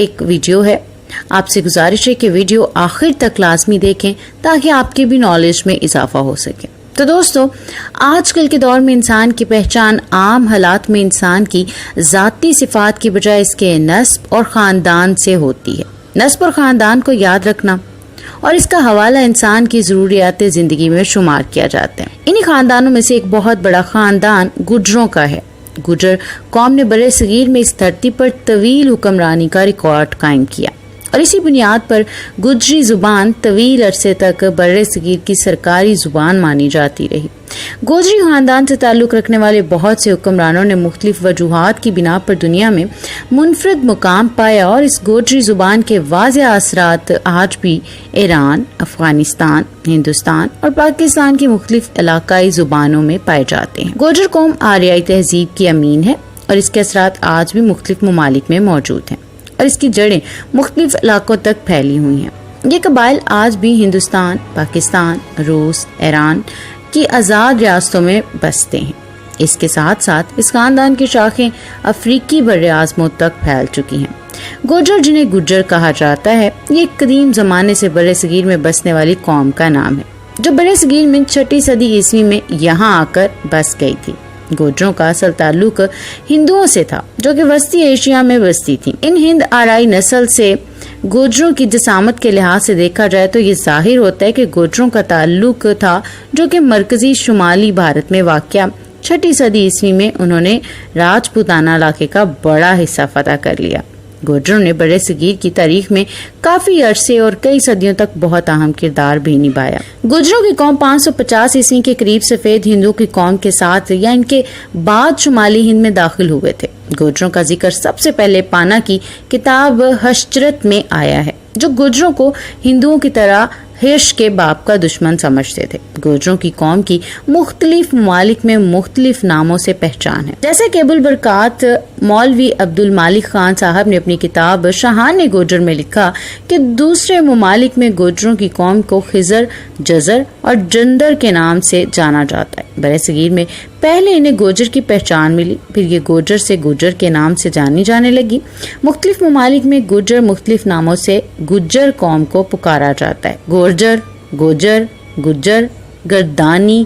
ایک ویڈیو ہے، آپ سے گزارش ہے کہ ویڈیو آخر تک لازمی دیکھیں تاکہ آپ کے بھی نالج میں اضافہ ہو سکے۔ تو دوستو، آج کل کے دور میں انسان کی پہچان عام حالات میں انسان کی ذاتی صفات کی بجائے اس کے نسب اور خاندان سے ہوتی ہے۔ نسب اور خاندان کو یاد رکھنا اور اس کا حوالہ انسان کی ضروریات زندگی میں شمار کیا جاتا ہے۔ انہی خاندانوں میں سے ایک بہت بڑا خاندان گجروں کا ہے۔ گجر قوم نے برِ صغیر میں اس دھرتی پر طویل حکمرانی کا ریکارڈ قائم کیا اور اسی بنیاد پر گجری زبان طویل عرصے تک برِ صغیر کی سرکاری زبان مانی جاتی رہی۔ گوجری خاندان سے تعلق رکھنے والے بہت سے حکمرانوں نے مختلف وجوہات کی بنا پر دنیا میں منفرد مقام پایا اور اس گوجری زبان کے واضح اثرات آج بھی ایران، افغانستان، ہندوستان اور پاکستان کی مختلف علاقائی زبانوں میں پائے جاتے ہیں۔ گوجر قوم آریائی تہذیب کی امین ہے اور اس کے اثرات آج بھی مختلف ممالک میں موجود ہیں اور اس کی جڑیں مختلف علاقوں تک پھیلی ہوئی ہیں۔ یہ قبائل آج بھی ہندوستان، پاکستان، روس، ایران کی آزاد ریاستوں میں بستے ہیں۔ اس کے ساتھ ساتھ اس خاندان کی شاخیں افریقی براعظموں تک پھیل چکی ہیں۔ گوجر، جنہیں گجر کہا جاتا ہے، یہ ایک قدیم زمانے سے برِ صغیر میں بسنے والی قوم کا نام ہے جو برِ صغیر میں 6 صدی عیسوی میں یہاں آ کر بس گئی تھی۔ گوجروں کا اصل تعلق ہندوؤں سے تھا جو کہ وسطی ایشیا میں بستی تھی۔ ان ہند آرائی نسل سے گوجروں کی جسامت کے لحاظ سے دیکھا جائے تو یہ ظاہر ہوتا ہے کہ گوجروں کا تعلق تھا جو کہ مرکزی شمالی بھارت میں واقع 6 صدی عیسوی میں انہوں نے راجپوتانہ علاقے کا بڑا حصہ فتح کر لیا۔ گوجروں نے برِ صغیر کی تاریخ میں کافی عرصے اور کئی صدیوں تک بہت اہم کردار بھی نبھایا۔ گوجروں کی قوم 550 عیسوی کے قریب سفید ہندو کی قوم کے ساتھ یا ان کے بعد شمالی ہند میں داخل ہوئے تھے۔ گوجروں کا ذکر سب سے پہلے پانا کی کتاب حشچرت میں آیا ہے جو گوجروں کو ہندوؤں کی طرح ہرش کے باپ کا دشمن سمجھتے تھے۔ گوجروں کی قوم کی مختلف ممالک میں مختلف ناموں سے پہچان ہے، جیسے کہ ابوالبرکات مولوی عبد المالک خان صاحب نے اپنی کتاب شاہان گوجر میں لکھا کہ دوسرے ممالک میں گوجروں کی قوم کو خزر، جزر اور جندر کے نام سے جانا جاتا ہے۔ برِ صغیر میں پہلے انہیں گوجر کی پہچان ملی، پھر یہ گوجر سے گجر کے نام سے جانی جانے لگی۔ مختلف ممالک میں گجر مختلف ناموں سے گجر قوم کو پکارا جاتا ہے۔ گورجر، گوجر، گجر، گردانی،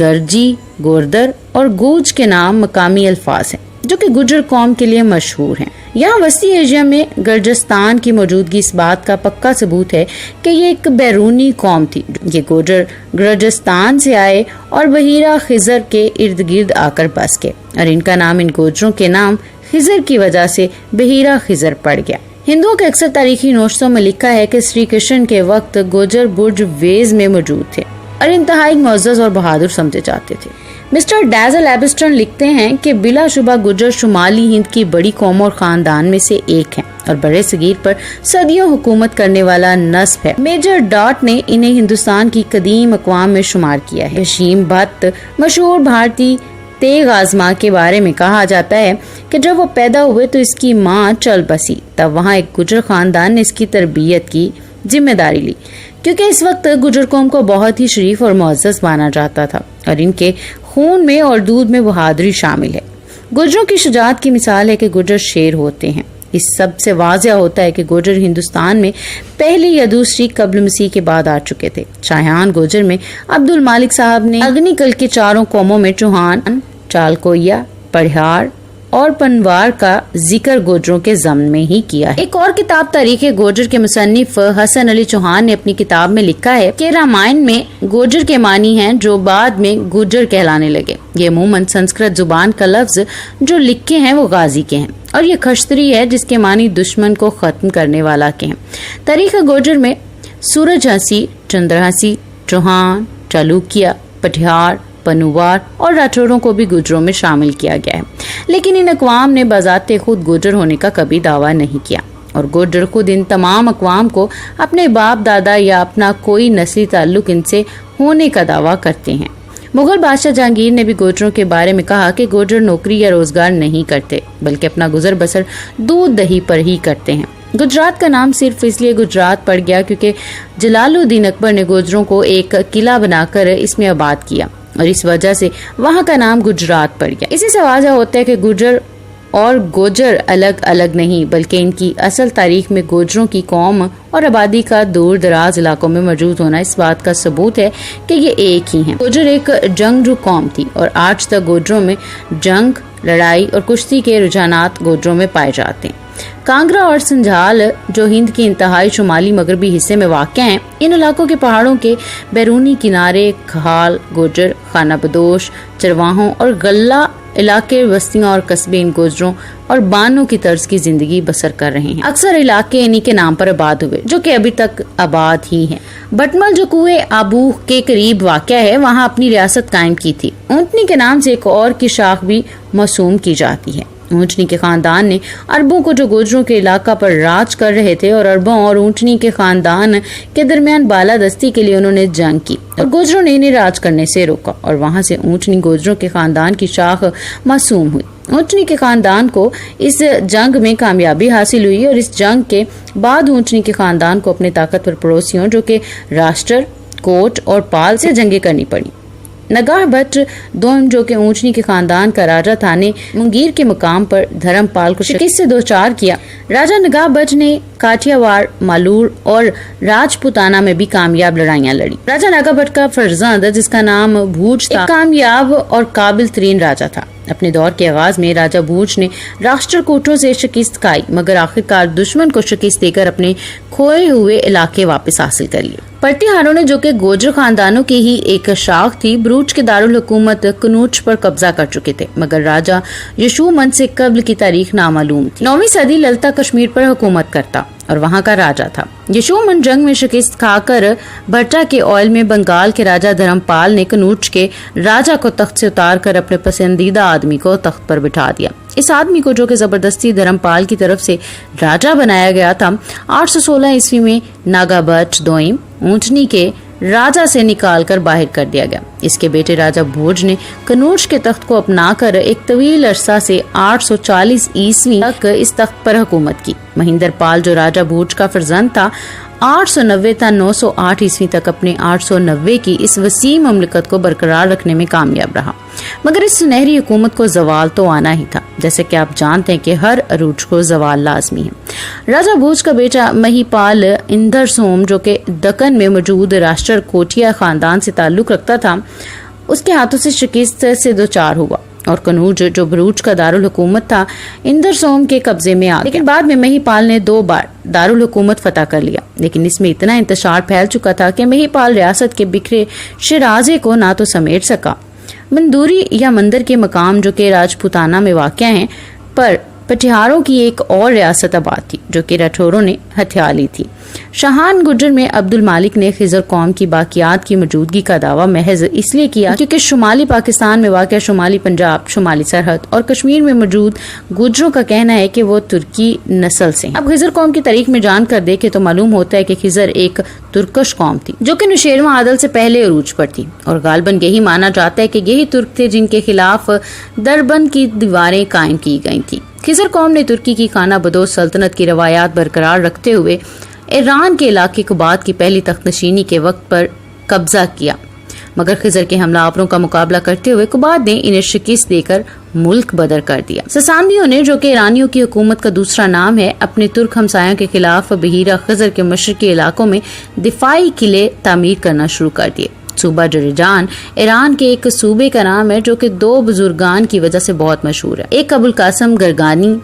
گرجی، گوردر اور گوج کے نام مقامی الفاظ ہیں جو کہ گجر قوم کے لیے مشہور ہیں۔ یہاں وسطی ایشیا میں گرجستان کی موجودگی اس بات کا پکا ثبوت ہے کہ یہ ایک بیرونی قوم تھی۔ یہ گوجر گرجستان سے آئے اور بحیرہ خزر کے ارد گرد آ کر بس گئے اور ان کا نام ان گوجروں کے نام خزر کی وجہ سے بحیرہ خزر پڑ گیا۔ ہندوؤں کے اکثر تاریخی نوشتوں میں لکھا ہے کہ سری کرشن کے وقت گوجر برج ویز میں موجود تھے اور انتہائی معزز اور بہادر سمجھے جاتے تھے۔ مسٹر ڈیزل ایبسٹن لکھتے ہیں کہ بلا شبہ گجر شمالی ہند کی بڑی قوم اور خاندان میں سے ایک ہے اور برِ صغیر پر صدیوں حکومت کرنے والا نسب ہے۔ میجر ڈاٹ نے انہیں ہندوستان کی قدیم اقوام میں شمار کیا ہے۔ حشیم بھٹ مشہور بھارتی تیغ آزما کے بارے میں کہا جاتا ہے کہ جب وہ پیدا ہوئے تو اس کی ماں چل بسی، تب وہاں ایک گجر خاندان نے اس کی تربیت کی ذمہ داری لی، کیونکہ اس وقت گجر قوم کو بہت ہی شریف اور معزز مانا جاتا تھا اور ان کے خون میں اور دودھ میں بہادری شامل ہے۔ گجروں کی شجاعت کی مثال ہے کہ گجر شیر ہوتے ہیں۔ اس سب سے واضح ہوتا ہے کہ گوجر ہندوستان میں پہلی یا دوسری قبل مسیح کے بعد آ چکے تھے۔ شاہان گوجر میں عبد المالک صاحب نے اگنیکل کے 4 قوموں میں چوہان، چالکویا، پڑھیار اور پنوار کا ذکر گوجروں کے ضمن میں ہی کیا ہے۔ ایک اور کتاب تاریخ گوجر کے مصنف حسن علی چوہان نے اپنی کتاب میں لکھا ہے کہ رامائن میں گوجر کے معنی ہیں جو بعد میں گجر کہلانے لگے۔ یہ عموماً سنسکرت زبان کا لفظ جو لکھے ہیں وہ غازی کے ہیں اور یہ کھشتری ہے جس کے معنی دشمن کو ختم کرنے والا کے ہیں۔ تاریخ گوجر میں سورج ہنسی، چندر ہنسی، چوہان، چالوکیا، پٹھیار، پنوار اور راٹھوروں کو بھی گجروں میں شامل کیا گیا ہے، لیکن ان اقوام نے بذات خود گجر ہونے کا کبھی دعویٰ نہیں کیا اور گجر خود ان تمام اقوام کو اپنے باپ دادا یا اپنا کوئی نسلی تعلق ان سے ہونے کا دعویٰ کرتے ہیں۔ مغل بادشاہ جہانگیر نے بھی گوجروں کے بارے میں کہا کہ گوجر نوکری یا روزگار نہیں کرتے بلکہ اپنا گزر بسر دودھ دہی پر ہی کرتے ہیں۔ گجرات کا نام صرف اس لیے گجرات پڑ گیا کیونکہ جلال الدین اکبر نے گوجروں کو ایک قلعہ بنا کر اس میں آباد کیا اور اس وجہ سے وہاں کا نام گجرات پڑ گیا۔ اسی سے واضح ہوتا ہے کہ گجر اور گوجر الگ الگ نہیں بلکہ ان کی اصل تاریخ میں گوجروں کی قوم اور آبادی کا دور دراز علاقوں میں موجود ہونا اس بات کا ثبوت ہے کہ یہ ایک ہی ہیں۔ گوجر ایک جنگجو قوم تھی اور آج تک گوجروں میں جنگ، لڑائی اور کشتی کے رجحانات گوجروں میں پائے جاتے ہیں۔ کانگڑا اور سنجھال جو ہند کے انتہائی شمالی مغربی حصے میں واقع ہیں، ان علاقوں کے پہاڑوں کے بیرونی کنارے کھال، گوجر، خانہ بدوش، چرواہوں اور غلہ علاقے بستیاں اور قصبے ان گوجروں اور بانوں کی طرز کی زندگی بسر کر رہے ہیں۔ اکثر علاقے انہی کے نام پر آباد ہوئے جو کہ ابھی تک آباد ہی ہیں۔ بٹمل جو کنویں آبوہ کے قریب واقع ہے، وہاں اپنی ریاست قائم کی تھی۔ اونٹنی کے نام سے ایک اور کی شاخ بھی موسوم کی جاتی ہے۔ اونٹنی کے خاندان نے عربوں کو جو گوجروں کے علاقہ پر راج کر رہے تھے اور عربوں اور اونٹنی کے خاندان کے درمیان بالادستی کے لیے انہوں نے جنگ کی اور گوجروں نے انہیں راج کرنے سے روکا اور وہاں سے اونٹنی گوجروں کے خاندان کی شاخ موسوم ہوئی۔ اونٹنی کے خاندان کو اس جنگ میں کامیابی حاصل ہوئی اور اس جنگ کے بعد اونٹنی کے خاندان کو اپنے طاقتور پڑوسیوں جو کہ راشٹر، کوٹ اور پال سے جنگیں کرنی پڑی۔ نگاہ بٹ دوم جو کہ اونٹنی کے خاندان کا راجہ تھا نے منگیر کے مقام پر دھرم پال کو شکست سے دوچار کیا۔ راجہ نگاہ بٹ نے کاٹھیاواڑ، مالور اور راجپوتانہ میں بھی کامیاب لڑائیاں لڑی۔ راجہ نگاہ بٹ کا فرزند جس کا نام بھوج تھا ایک کامیاب اور قابل ترین راجہ تھا۔ اپنے دور کے آغاز میں راجہ بھوج نے راشٹر کوٹوں سے شکست کھائی مگر آخرکار دشمن کو شکست دے کر اپنے کھوئے ہوئے علاقے واپس حاصل کر لیے۔ پرتیہاروں نے جو کہ گوجر خاندانوں کی ہی ایک شاخ تھی، بروچ کے دارالحکومت کنوچ پر قبضہ کر چکے تھے مگر راجہ یشومن سے قبل کی تاریخ نامعلوم تھی۔ 9ویں صدی للتا کشمیر پر حکومت کرتا اور وہاں کا راجہ تھا۔ یشومن جنگ میں شکست کھا کر بھٹا کے آئل میں بنگال کے راجہ دھرم پال نے کنوچ کے راجہ کو تخت سے اتار کر اپنے پسندیدہ آدمی کو تخت پر بٹھا دیا۔ اس آدمی کو جو کہ زبردستی دھرم پال کی طرف سے راجہ بنایا گیا تھا، 816 عیسوی میں ناگا بٹ دوئم اونٹنی کے راجہ سے نکال کر باہر کر دیا گیا۔ اس کے بیٹے راجہ بھوج نے کنوج کے تخت کو اپنا کر ایک طویل عرصہ سے 840 عیسوی تک اس تخت پر حکومت کی۔ مہندر پال جو راجہ بھوج کا فرزند تھا، 890 تا 908 عیسوی تک اپنے 890 کی اس وسیع مملکت کو برقرار رکھنے میں کامیاب رہا مگر اس سنہری حکومت کو زوال تو آنا ہی تھا، جیسے کہ آپ جانتے ہیں کہ ہر عروج کو زوال لازمی ہے۔ راجہ بھوج کا بیٹا مہی پال اندر سوم جو کہ دکن میں موجود راشٹر کوٹیا خاندان سے تعلق رکھتا تھا، اس کے ہاتھوں سے شکست سے دوچار ہوا اور کنوج جو بروچ کا دارالحکومت تھا اندر سوم کے قبضے میں آ گیا۔ لیکن بعد میں مہی پال نے 2 بار دارالحکومت فتح کر لیا، لیکن اس میں اتنا انتشار پھیل چکا تھا کہ مہی پال ریاست کے بکھرے شیرازے کو نہ تو سمیٹ سکا۔ مندوری یا مندر کے مقام جو کہ راجپوتانہ میں واقع ہیں پر پٹھیاروں کی ایک اور ریاست آباد تھی جو کہ راٹھوروں نے ہتھیا لی تھی۔ شاہان گجر میں عبد المالک نے خضر قوم کی باقیات کی موجودگی کا دعویٰ محض اس لیے کیا کیونکہ شمالی پاکستان میں واقع شمالی پنجاب، شمالی سرحد اور کشمیر میں موجود گجروں کا کہنا ہے کہ وہ ترکی نسل سے ہیں۔ اب خضر قوم کی تاریخ میں جان کر دیکھے تو معلوم ہوتا ہے کہ خضر ایک ترکش قوم تھی جو کہ نوشیروان عادل سے پہلے عروج پر تھی اور غالباً یہی مانا جاتا ہے کہ یہی ترک تھے جن کے خلاف دربند کی دیواریں قائم کی گئی تھی۔ خضر قوم نے ترکی کی خانہ بدوش سلطنت کی روایات برقرار رکھتے ہوئے ایران کے علاقے قباد کی پہلی تخت نشینی کے وقت پر قبضہ کیا مگر خضر کے حملہ آوروں کا مقابلہ کرتے ہوئے قباد نے انہیں شکست دے کر ملک بدر کر دیا۔ سسانیوں نے جو کہ ایرانیوں کی حکومت کا دوسرا نام ہے، اپنے ترک ہمسایوں کے خلاف بحیرہ خضر کے مشرقی علاقوں میں دفاعی قلعے تعمیر کرنا شروع کر دیے۔ صوبہ جریجان ایران کے ایک صوبے کا نام ہے جو کہ 2 بزرگان کی وجہ سے بہت مشہور ہے، ایک ابو القاسم گرگانی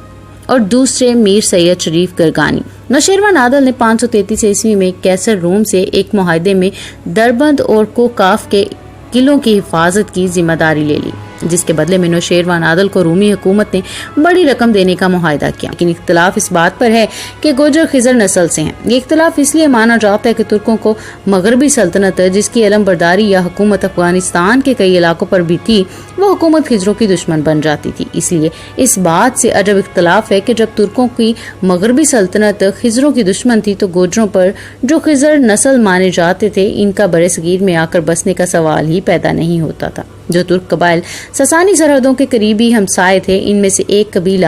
اور دوسرے میر سید شریف گرگانی۔ نوشیروان عادل نے 533 عیسوی میں کیسر روم سے ایک معاہدے میں دربند اور کوکاف کے قلعوں کی حفاظت کی ذمہ داری لے لی جس کے بدلے میں نوشیروان عادل کو رومی حکومت نے بڑی رقم دینے کا معاہدہ کیا۔ لیکن اختلاف اس بات پر ہے کہ گوجر خضر نسل سے ہیں۔ یہ اختلاف اس لیے مانا جاتا ہے کہ ترکوں کو مغربی سلطنت جس کی علم برداری یا حکومت افغانستان کے کئی علاقوں پر بھی تھی، وہ حکومت خضروں کی دشمن بن جاتی تھی۔ اس لیے اس بات سے عجب اختلاف ہے کہ جب ترکوں کی مغربی سلطنت خضروں کی دشمن تھی تو گوجروں پر جو خضر نسل مانے جاتے تھے ان کا برصغیر میں آ کر بسنے کا سوال ہی پیدا نہیں ہوتا تھا۔ جو ترک قبائل ساسانی سرحدوں کے قریبی ہمسائے تھے، ان میں سے ایک قبیلہ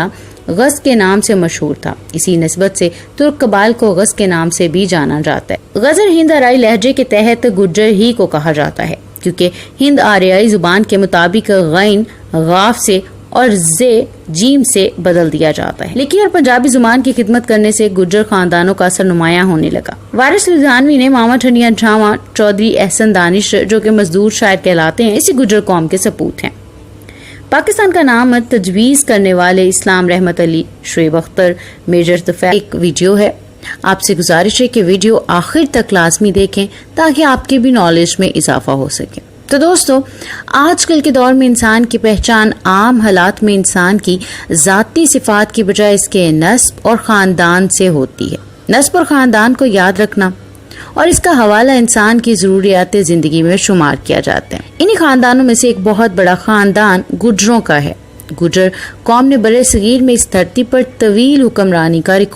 غز کے نام سے مشہور تھا، اسی نسبت سے ترک قبائل کو غز کے نام سے بھی جانا جاتا ہے۔ غزر ہند آریائی لہجے کے تحت گجر ہی کو کہا جاتا ہے کیونکہ ہند آریائی زبان کے مطابق غین غاف سے اور زے جیم سے بدل دیا جاتا ہے۔ لکھی اور پنجابی زبان کی خدمت کرنے سے گجر خاندانوں کا اثر نمایاں ہونے لگا۔ وارث لدھیانوی نے ماما ٹھنڈیا جھاما چودھری احسن دانش جو کہ مزدور شاعر کہلاتے ہیں اسی گجر قوم کے سپوت ہیں۔ پاکستان کا نام تجویز کرنے والے اسلام رحمت علی، شعیب اختر، میجر طفیل ایک ویڈیو ہے۔ آپ سے گزارش ہے کہ ویڈیو آخر تک لازمی دیکھیں تاکہ آپ کے بھی نالج میں اضافہ ہو سکے۔ تو دوستو، آج کل کے دور میں انسان کی پہچان عام حالات میں انسان کی ذاتی صفات کی بجائے اس کے نسب اور خاندان سے ہوتی ہے۔ نسب اور خاندان کو یاد رکھنا اور اس کا حوالہ انسان کی ضروریات زندگی میں شمار کیا جاتا ہے۔ انہی خاندانوں میں سے ایک بہت بڑا خاندان گجروں کا ہے۔ گجر قوم نے برصغیر میں اس دھرتی پر طویل حکمرانی کا